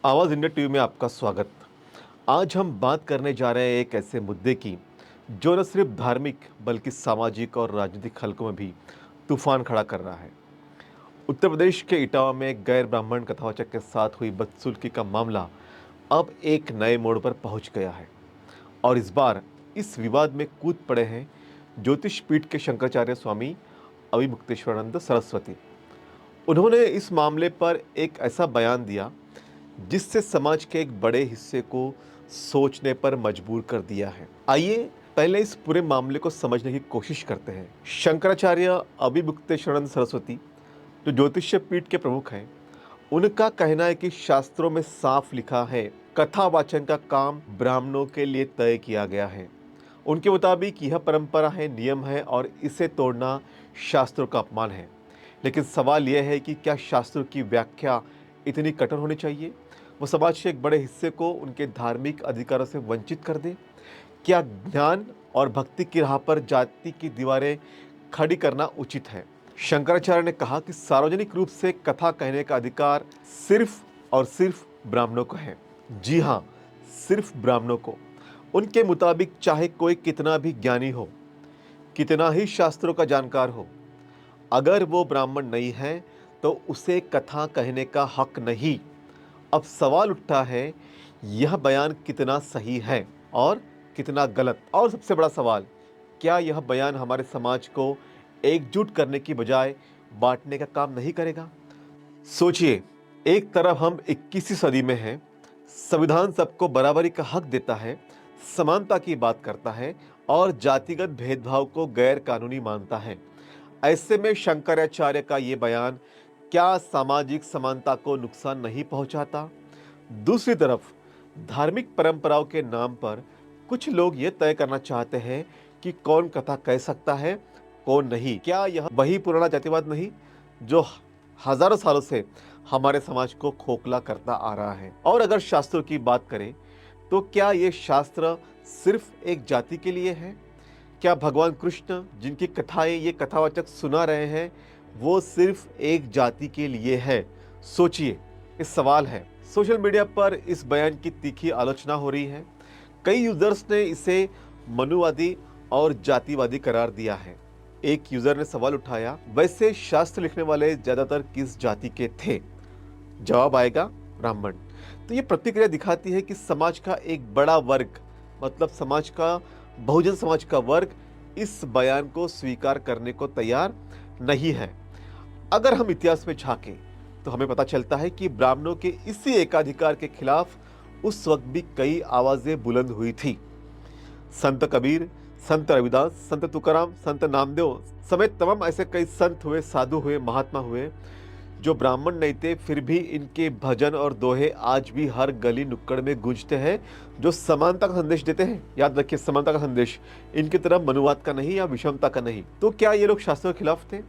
आवाज़ India TV में आपका स्वागत। आज हम बात करने जा रहे हैं एक ऐसे मुद्दे की जो न सिर्फ धार्मिक बल्कि सामाजिक और राजनीतिक हलकों में भी तूफान खड़ा कर रहा है। उत्तर प्रदेश के इटावा में एक गैर ब्राह्मण कथावाचक के साथ हुई बदसलूकी का मामला अब एक नए मोड़ पर पहुंच गया है और इस बार इस विवाद में कूद पड़े हैं ज्योतिष पीठ के शंकराचार्य स्वामी अभिमुक्तेश्वरानंद सरस्वती। उन्होंने इस मामले पर एक ऐसा बयान दिया जिससे समाज के एक बड़े हिस्से को सोचने पर मजबूर कर दिया है। आइए पहले इस पूरे मामले को समझने की कोशिश करते हैं। शंकराचार्य अभिमुक्तेश्वरानंद सरस्वती जो ज्योतिष पीठ के प्रमुख हैं, उनका कहना है कि शास्त्रों में साफ लिखा है कथा वाचन का काम ब्राह्मणों के लिए तय किया गया है। उनके मुताबिक यह परंपरा है, नियम है और इसे तोड़ना शास्त्रों का अपमान है। लेकिन सवाल यह है कि क्या शास्त्रों की व्याख्या इतनी कठोर होनी चाहिए? वो समाज के एक बड़े हिस्से को उनके धार्मिक अधिकारों से वंचित कर दे? क्या ज्ञान और भक्ति की राह पर जाति की दीवारें खड़ी करना उचित है? शंकराचार्य ने कहा कि सार्वजनिक रूप से कथा कहने का अधिकार सिर्फ और सिर्फ ब्राह्मणों को है। जी हाँ, सिर्फ ब्राह्मणों को। उनके मुताबिक चाहे कोई कितना भी ज्ञानी हो, कितना ही शास्त्रों का जानकार हो, अगर वो ब्राह्मण नहीं है तो उसे कथा कहने का हक नहीं। अब सवाल उठता है, यह बयान कितना सही है और कितना गलत? और सबसे बड़ा सवाल, क्या यह बयान हमारे समाज को एकजुट करने की बजाय बांटने का काम नहीं करेगा? सोचिए, एक तरफ हम 21वीं सदी में हैं, संविधान सबको बराबरी का हक देता है, समानता की बात करता है और जातिगत भेदभाव को गैर कानूनी मानता है। ऐसे में शंकराचार्य का ये बयान क्या सामाजिक समानता को नुकसान नहीं पहुंचाता? दूसरी तरफ धार्मिक परंपराओं के नाम पर कुछ लोग ये तय करना चाहते हैं कि कौन कथा कह सकता है, कौन नहीं। क्या यह वही पुराना जातिवाद नहीं जो हजारों सालों से हमारे समाज को खोखला करता आ रहा है? और अगर शास्त्रों की बात करें तो क्या ये शास्त्र सिर्फ एक जाति के लिए है? क्या भगवान कृष्ण जिनकी कथाएं ये कथावाचक सुना रहे हैं वो सिर्फ एक जाति के लिए है? सोचिए, इस सवाल है। सोशल मीडिया पर इस बयान की तीखी आलोचना हो रही है। कई यूजर्स ने इसे मनुवादी और जातिवादी करार दिया है। एक यूजर ने सवाल उठाया, वैसे शास्त्र लिखने वाले ज्यादातर किस जाति के थे? जवाब आएगा, ब्राह्मण। तो ये प्रतिक्रिया दिखाती है कि समाज का एक बड़ा वर्ग, मतलब समाज का, बहुजन समाज का वर्ग इस बयान को स्वीकार करने को तैयार नहीं है। अगर हम इतिहास में झांकें तो हमें पता चलता है कि ब्राह्मणों के इसी एकाधिकार के खिलाफ उस वक्त भी कई आवाजें बुलंद हुई थी। संत कबीर, संत रविदास, संत तुकाराम, संत नामदेव समेत तमाम ऐसे कई संत हुए, साधु हुए, महात्मा हुए जो ब्राह्मण नहीं थे, फिर भी इनके भजन और दोहे आज भी हर गली नुक्कड़ में गूंजते हैं, जो समानता का संदेश देते हैं। याद रखिए, समानता का संदेश, इनकी तरफ मनुवाद का नहीं या विषमता का नहीं। तो क्या ये लोग शास्त्रों के खिलाफ थे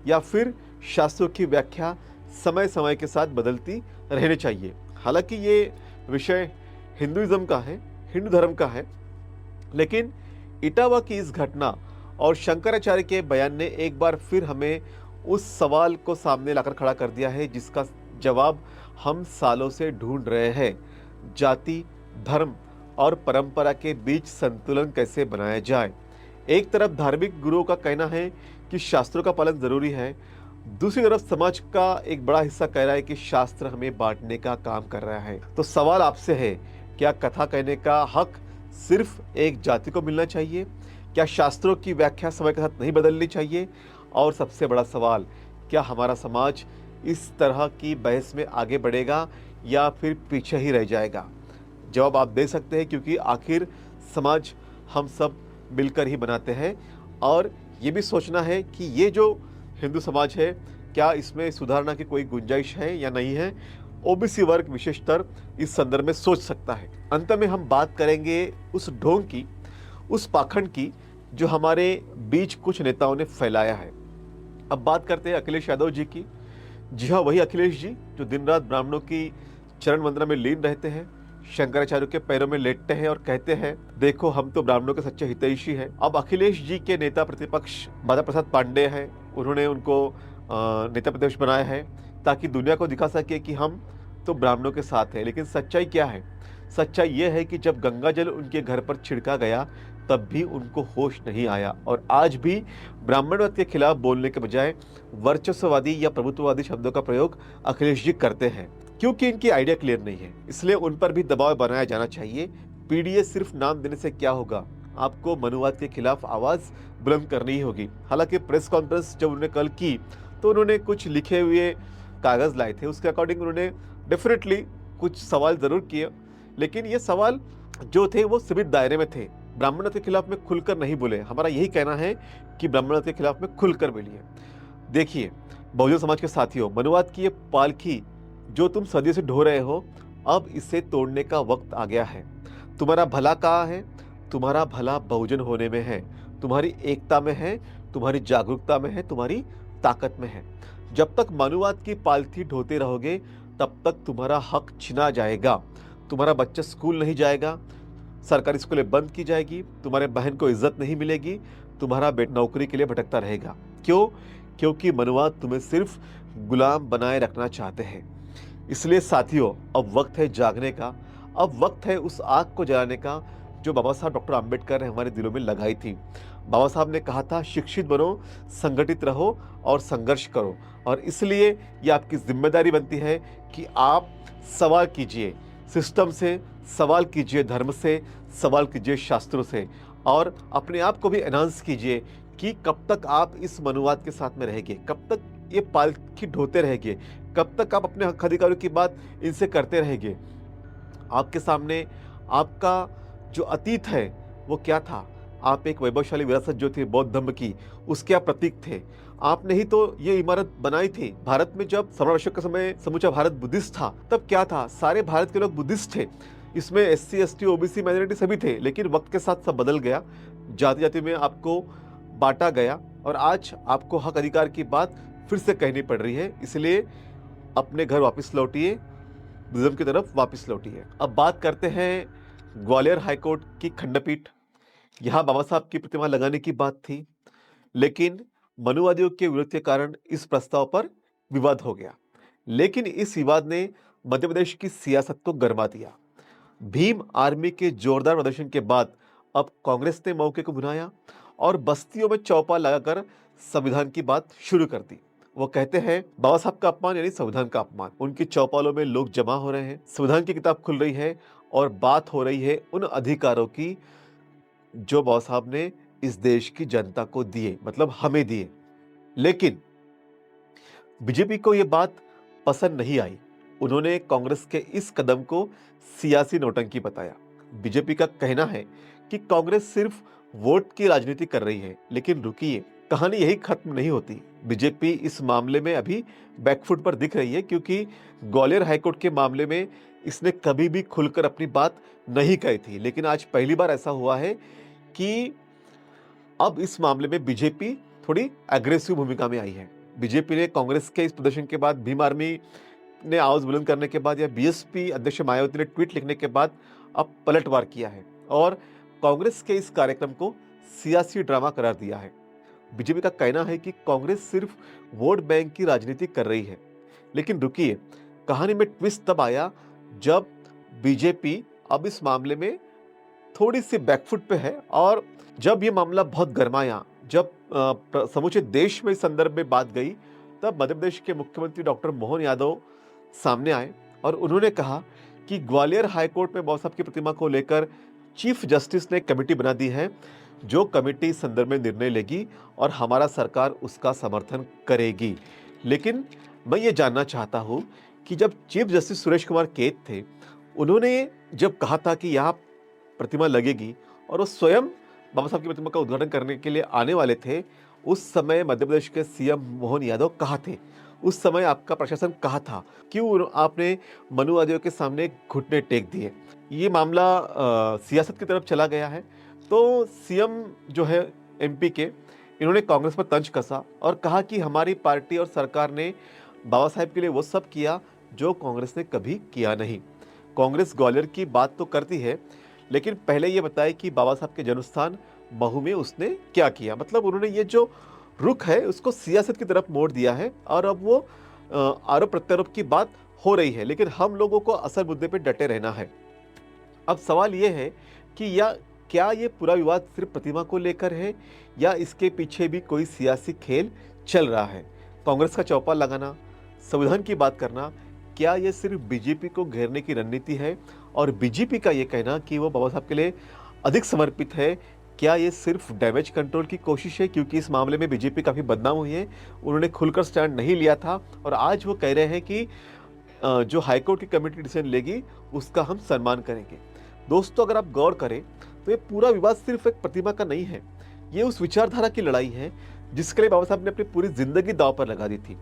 या फिर शास्त्रों की व्याख्या समय समय के साथ बदलती रहनी चाहिए? हालांकि ये विषय हिंदुइज्म का है, हिंदू धर्म का है, लेकिन इटावा की इस घटना और शंकराचार्य के बयान ने एक बार फिर हमें उस सवाल को सामने लाकर खड़ा कर दिया है जिसका जवाब हम सालों से ढूंढ रहे हैं। जाति, धर्म और परंपरा के बीच संतुलन कैसे बनाया जाए? एक तरफ धार्मिक गुरुओं का कहना है कि शास्त्रों का पालन जरूरी है, दूसरी तरफ समाज का एक बड़ा हिस्सा कह रहा है कि शास्त्र हमें बांटने का काम कर रहा है। तो सवाल आपसे है, क्या कथा कहने का हक सिर्फ एक जाति को मिलना चाहिए? क्या शास्त्रों की व्याख्या समय के साथ नहीं बदलनी चाहिए? और सबसे बड़ा सवाल, क्या हमारा समाज इस तरह की बहस में आगे बढ़ेगा या फिर पीछे ही रह जाएगा? जवाब आप दे सकते हैं, क्योंकि आखिर समाज हम सब मिलकर ही बनाते हैं। और ये भी सोचना है कि ये जो हिंदू समाज है, क्या इसमें सुधारना की कोई गुंजाइश है या नहीं है? ओबीसी वर्ग विशेषतर इस संदर्भ में सोच सकता है। अंत में हम बात करेंगे उस ढोंग की, उस पाखंड की जो हमारे बीच कुछ नेताओं ने फैलाया है। अब बात करते हैं अखिलेश यादव जी की। जी हाँ, वही अखिलेश जी जो दिन रात ब्राह्मणों की चरण वंदना में लीन रहते हैं, शंकराचार्य के पैरों में लेटते हैं और कहते हैं, देखो हम तो ब्राह्मणों के सच्चे हितैषी हैं। अब अखिलेश जी के नेता प्रतिपक्ष बाला प्रसाद पांडे हैं, उन्होंने उनको नेता प्रतिपक्ष बनाया है ताकि दुनिया को दिखा सके कि हम तो ब्राह्मणों के साथ है। लेकिन सच्चाई क्या है? सच्चाई ये है कि जब गंगा जल उनके घर पर छिड़का गया, तब भी उनको होश नहीं आया और आज भी ब्राह्मणवाद के खिलाफ बोलने के बजाय वर्चस्ववादी या प्रभुत्ववादी शब्दों का प्रयोग अखिलेश जी करते हैं, क्योंकि इनकी आइडिया क्लियर नहीं है। इसलिए उन पर भी दबाव बनाया जाना चाहिए। पीडीए सिर्फ नाम देने से क्या होगा? आपको मनुवाद के खिलाफ आवाज बुलंद करनी ही होगी। हालांकि प्रेस कॉन्फ्रेंस जब उन्होंने कल की, तो उन्होंने कुछ लिखे हुए कागज लाए थे, उसके अकॉर्डिंग उन्होंने डेफिनेटली कुछ सवाल जरूर किए, लेकिन ये सवाल जो थे वो सीमित दायरे में थे। ब्राह्मणवाद के खिलाफ में खुलकर नहीं बोले। हमारा यही कहना है कि ब्राह्मणवाद के खिलाफ में खुलकर बोलिए। देखिए बहुजन समाज के साथियों, मनुवाद की ये पालकी जो तुम सदियों से ढो रहे हो, अब इसे तोड़ने का वक्त आ गया है। तुम्हारा भला कहाँ है? तुम्हारा भला बहुजन होने में है, तुम्हारी एकता में है, तुम्हारी जागरूकता में है, तुम्हारी ताकत में है। जब तक मनुवाद की पालथी ढोते रहोगे, तब तक तुम्हारा हक छिना जाएगा। तुम्हारा बच्चा स्कूल नहीं जाएगा, सरकारी स्कूलें बंद की जाएगी, तुम्हारे बहन को इज्जत नहीं मिलेगी, तुम्हारा बेटा नौकरी के लिए भटकता रहेगा। क्यों? क्योंकि मनुवाद तुम्हें सिर्फ गुलाम बनाए रखना चाहते हैं। इसलिए साथियों, अब वक्त है जागने का, अब वक्त है उस आग को जलाने का जो बाबा साहब डॉक्टर आम्बेडकर ने हमारे दिलों में लगाई थी। बाबा साहब ने कहा था, शिक्षित बनो, संगठित रहो और संघर्ष करो। और इसलिए ये आपकी जिम्मेदारी बनती है कि आप सवाल कीजिए सिस्टम से, सवाल कीजिए धर्म से, सवाल कीजिए शास्त्रों से, और अपने आप को भी एनहांस कीजिए कि कब तक आप इस मनुवाद के साथ में रहेंगे, कब तक ये पालकी ढोते रहेंगे, कब तक आप अपने हक अधिकारों की बात इनसे करते रहेंगे। आपके सामने आपका जो अतीत है वो क्या था? आप एक वैभवशाली विरासत जो थी बौद्ध धर्म की, उसके आप प्रतीक थे। आपने ही तो ये इमारत बनाई थी। भारत में जब सम्राट अशोक के समय समूचा भारत बुद्धिस्ट था, तब क्या था? सारे भारत के लोग बुद्धिस्ट थे। इसमें एससी, एसटी, ओबीसी, माइनॉरिटी सभी थे। लेकिन वक्त के साथ सब बदल गया, जाति जाति में आपको बांटा गया और आज आपको हक अधिकार की बात फिर से कहनी पड़ रही है। इसलिए अपने घर वापस लौटिए, बुद्धिज्म की तरफ वापस लौटिए। अब बात करते हैं ग्वालियर हाईकोर्ट की खंडपीठ। यहाँ बाबा साहब की प्रतिमा लगाने की बात थी, लेकिन मनुवादियों के विरोध के कारण इस प्रस्ताव पर विवाद हो गया। लेकिन इस विवाद ने मध्य प्रदेश की सियासत को गरमा दिया। भीम आर्मी के जोरदार प्रदर्शन के बाद अब कांग्रेस ने मौके को भुनाया और बस्तियों में चौपाल लगाकर संविधान की बात शुरू कर दी। वो कहते हैं बाबा साहब का अपमान यानी संविधान का अपमान। उनकी चौपालों में लोग जमा हो रहे हैं, संविधान की किताब खुल रही है और बात हो रही है उन अधिकारों की जो बाबा साहब ने इस देश की जनता को दिए, मतलब हमें दिए। लेकिन बीजेपी को यह बात पसंद नहीं आई। उन्होंने कांग्रेस के इस कदम को सियासी नौटंकी बताया। बीजेपी का कहना है कि कांग्रेस सिर्फ वोट की राजनीति कर रही है, लेकिन रुकिए, कहानी यही खत्म नहीं होती। बीजेपी इस मामले में अभी बैकफुट पर दिख रही है, क्योंकि ग्वालियर हाईकोर्ट के मामले में इसने कभी भी खुलकर अपनी बात नहीं कही थी। लेकिन आज पहली बार ऐसा हुआ है कि अब इस मामले में बीजेपी थोड़ी एग्रेसिव भूमिका में आई है। बीजेपी ने कांग्रेस के इस प्रदर्शन के बाद, भीम आर्मी ने आवाज बुलंद करने के बाद या बीएसपी अध्यक्ष मायावती ने ट्वीट लिखने के बाद अब पलटवार किया है और कांग्रेस के इस कार्यक्रम को सियासी ड्रामा करार दिया है। बीजेपी का कहना है कि कांग्रेस सिर्फ वोट बैंक की राजनीति कर रही है। लेकिन रुकिए, कहानी में ट्विस्ट तब आया जब बीजेपी अब इस मामले में थोड़ी सी बैकफुट पे है और जब ये मामला बहुत गरमाया, जब समूचे देश में इस संदर्भ में बात गई, तब मध्य प्रदेश के मुख्यमंत्री डॉक्टर मोहन यादव सामने आए और उन्होंने कहा कि ग्वालियर हाईकोर्ट में बाबा साहब की प्रतिमा को लेकर चीफ जस्टिस ने कमेटी बना दी है, जो कमेटी इस संदर्भ में निर्णय लेगी और हमारा सरकार उसका समर्थन करेगी। लेकिन मैं ये जानना चाहता हूं कि जब चीफ जस्टिस सुरेश कुमार कैत थे, उन्होंने जब कहा था कि यहाँ प्रतिमा लगेगी और वो स्वयं बाबा साहब की प्रतिमा का उद्घाटन करने के लिए आने वाले थे, उस समय मध्य प्रदेश के सीएम मोहन यादव कहाँ थे? उस समय आपका प्रशासन कहाँ था? क्यों आपने मनुवादियों के सामने घुटने टेक दिए? ये मामला सियासत की तरफ चला गया है। तो सीएम जो है एमपी के, इन्होंने कांग्रेस पर तंज कसा और कहा कि हमारी पार्टी और सरकार ने बाबा साहब के लिए वो सब किया जो कांग्रेस ने कभी किया नहीं। कांग्रेस ग्वालियर की बात तो करती है, लेकिन पहले ये बताए कि बाबा साहब के जन्मस्थान महू में उसने क्या किया। मतलब उन्होंने ये जो रुख है उसको सियासत की तरफ मोड़ दिया है और अब वो आरोप प्रत्यारोप की बात हो रही है, लेकिन हम लोगों को असल मुद्दे पे डटे रहना है। अब सवाल ये है कि क्या ये पूरा विवाद सिर्फ प्रतिमा को लेकर है या इसके पीछे भी कोई सियासी खेल चल रहा है? कांग्रेस का चौपाल लगाना, संविधान की बात करना, क्या ये सिर्फ बीजेपी को घेरने की रणनीति है? और बीजेपी का ये कहना कि वो बाबा साहब के लिए अधिक समर्पित है, क्या ये सिर्फ डैमेज कंट्रोल की कोशिश है? क्योंकि इस मामले में बीजेपी काफ़ी बदनाम हुई है, उन्होंने खुलकर स्टैंड नहीं लिया था और आज वो कह रहे हैं कि जो हाईकोर्ट की कमेटी डिसीजन लेगी उसका हम सम्मान करेंगे। दोस्तों, अगर आप गौर करें तो ये पूरा विवाद सिर्फ एक प्रतिमा का नहीं है, ये उस विचारधारा की लड़ाई है जिसके लिए बाबा साहब ने अपनी पूरी जिंदगी दांव पर लगा दी थी।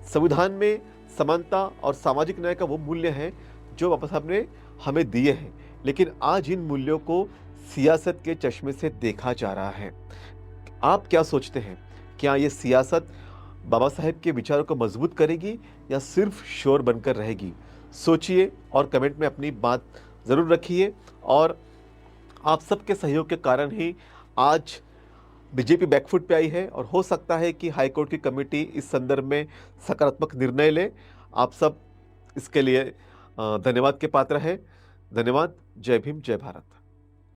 संविधान में समानता और सामाजिक न्याय का वो मूल्य है जो बाबा साहब ने हमें दिए हैं, लेकिन आज इन मूल्यों को सियासत के चश्मे से देखा जा रहा है। आप क्या सोचते हैं? क्या ये सियासत बाबा साहेब के विचारों को मजबूत करेगी या सिर्फ शोर बनकर रहेगी? सोचिए और कमेंट में अपनी बात ज़रूर रखिए। और आप सबके सहयोग के कारण ही आज बीजेपी बैकफुट पे आई है और हो सकता है कि हाईकोर्ट की कमेटी इस संदर्भ में सकारात्मक निर्णय ले। आप सब इसके लिए धन्यवाद के पात्र हैं। धन्यवाद। जय भीम, जय भारत।